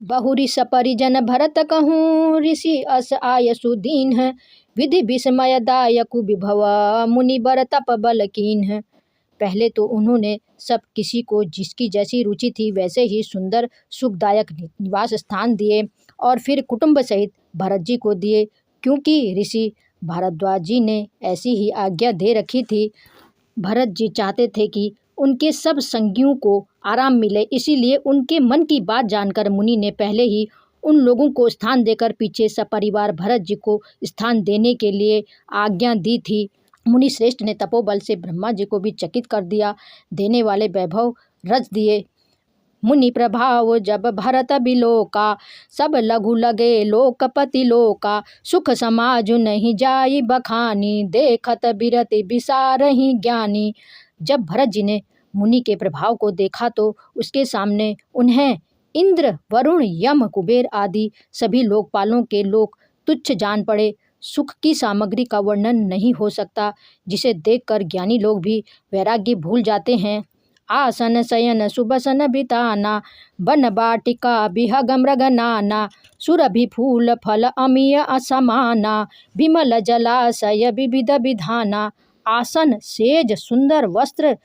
बहुरी सपरिजन भरत कहूँ, ऋषि अस आय सुदीन है। विधि विस्मय दायक विभव, मुनि बर तप बल कीन है। पहले तो उन्होंने सब किसी को जिसकी जैसी रुचि थी वैसे ही सुंदर सुखदायक निवास स्थान दिए और फिर कुटुंब सहित भरत जी को दिए, क्योंकि ऋषि भारद्वाज जी ने ऐसी ही आज्ञा दे रखी थी। भरत जी चाहते थे कि उनके सब संगियों को आराम मिले, इसीलिए उनके मन की बात जानकर मुनि ने पहले ही उन लोगों को स्थान देकर पीछे सपरिवार भरत जी को स्थान देने के लिए आज्ञा दी थी। मुनि श्रेष्ठ ने तपोबल से ब्रह्मा जी को भी चकित कर दिया, देने वाले वैभव रच दिए। मुनि प्रभाव जब भरत बिलोका, सब लघु लगे लोकपति लोका। सुख समाज नहीं जाई बखानी, देखत बिरति बिसारहि ज्ञानी। जब भरत जी ने मुनि के प्रभाव को देखा तो उसके सामने उन्हें इंद्र, वरुण, यम, कुबेर आदि सभी लोकपालों के लोग तुच्छ जान पड़े। सुख की सामग्री का वर्णन नहीं हो सकता, जिसे देखकर ज्ञानी लोग भी वैराग्य भूल जाते हैं। आसन शयन सुबसन बिताना, वन बाटिका बिहग मृग नाना। सुरभि फूल फल अमीय असमाना, विमल जलाशय विविध विधाना। आसन, सेज, सुंदर वस्त्र,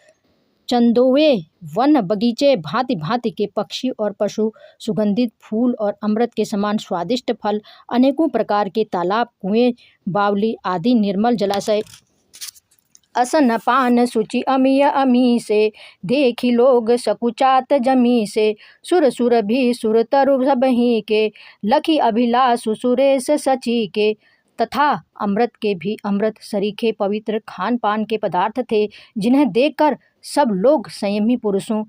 चंदोवे, वन बगीचे, भांति भांति के पक्षी और पशु, सुगंधित फूल और अमृत के समान स्वादिष्ट फल, अनेकों प्रकार के तालाब, कुएं, बावली आदि निर्मल जलाशय। असन पान सुचि अमीय अमी से, देखी लोग सकुचात जमी से। सुर सुर भी सुर तरु सबही के, लखी अभिलाषु सुरेश सची के। तथा अमृत के भी अमृत सरीखे पवित्र खान पान के पदार्थ थे, जिन्हें देखकर सब लोग संयमी पुरुषों,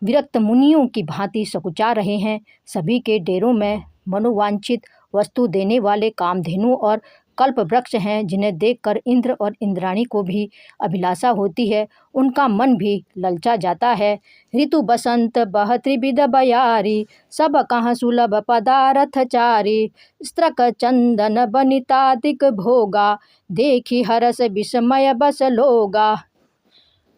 विरक्त मुनियों की भांति सकुचा रहे हैं। सभी के डेरों में मनोवांछित वस्तु देने वाले कामधेनु और कल्प वृक्ष हैं, जिन्हें देखकर इंद्र और इंद्राणी को भी अभिलाषा होती है, उनका मन भी ललचा जाता है। ऋतु बसंत बह त्रिविध बयारी, सब कहाँ सुलभ पदारथ चारी। स्त्रक चंदन बनितादिक भोगा, देखी हरस विस्मय बस लोगा।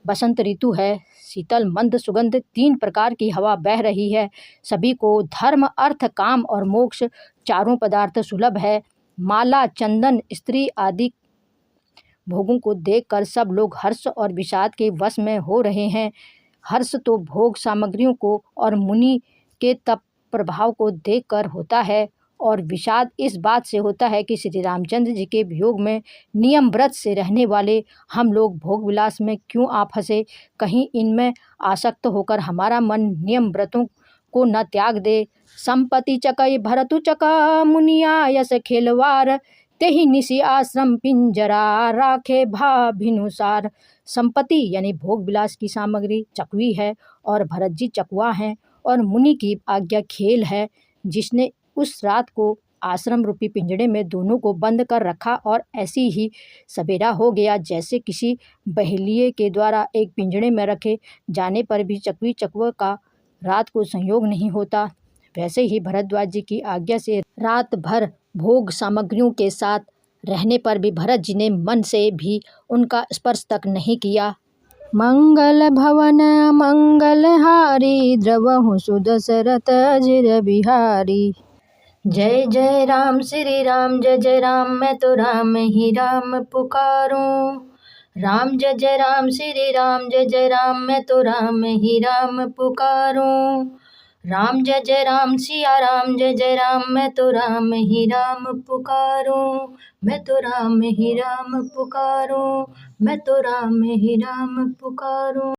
बसंत ऋतु है, शीतल मंद सुगंध 3 प्रकार की हवा बह रही है। सभी को धर्म, अर्थ, काम और मोक्ष चारों पदार्थ सुलभ है। माला, चंदन, स्त्री आदि भोगों को देखकर सब लोग हर्ष और विषाद के वश में हो रहे हैं। हर्ष तो भोग सामग्रियों को और मुनि के तप प्रभाव को देखकर होता है, और विषाद इस बात से होता है कि श्री रामचंद्र जी के वियोग में नियम व्रत से रहने वाले हम लोग भोग विलास में क्यों आ फंसे। कहीं इनमें आसक्त होकर हमारा मन नियम व्रतों को न त्याग दे। संपत्ति चकई भरतु चका, मुनिया यस खेलवार। तेहि निशि आश्रम पिंजरा, राखे भाभिनुसार। संपत्ति यानी भोग विलास की सामग्री चकवी है और भरत जी चकवा हैं, और मुनि की आज्ञा खेल है, जिसने उस रात को आश्रम रूपी पिंजड़े में दोनों को बंद कर रखा। और ऐसी ही सवेरा हो गया, जैसे किसी बहेलिए के द्वारा एक पिंजड़े में रखे जाने पर भी चकवी चकवा का रात को संयोग नहीं होता, वैसे ही भरद्वाज जी की आज्ञा से रात भर भोग सामग्रियों के साथ रहने पर भी भरत जी ने मन से भी उनका स्पर्श तक नहीं किया। मंगल भवन मंगल हारी, द्रवहु सुदशरथ अजिर बिहारी। जय जय राम श्री राम, जय जय राम, मैं तो राम ही राम पुकारूं। राम जय जय राम श्री राम, जय जय राम, मैं तो राम ही राम पुकारूं। राम जय जय राम सिया राम, जय जय राम, मैं तो राम ही राम पुकारूं। मैं तो राम ही राम पुकारूं, मैं तो राम ही राम पुकारूं।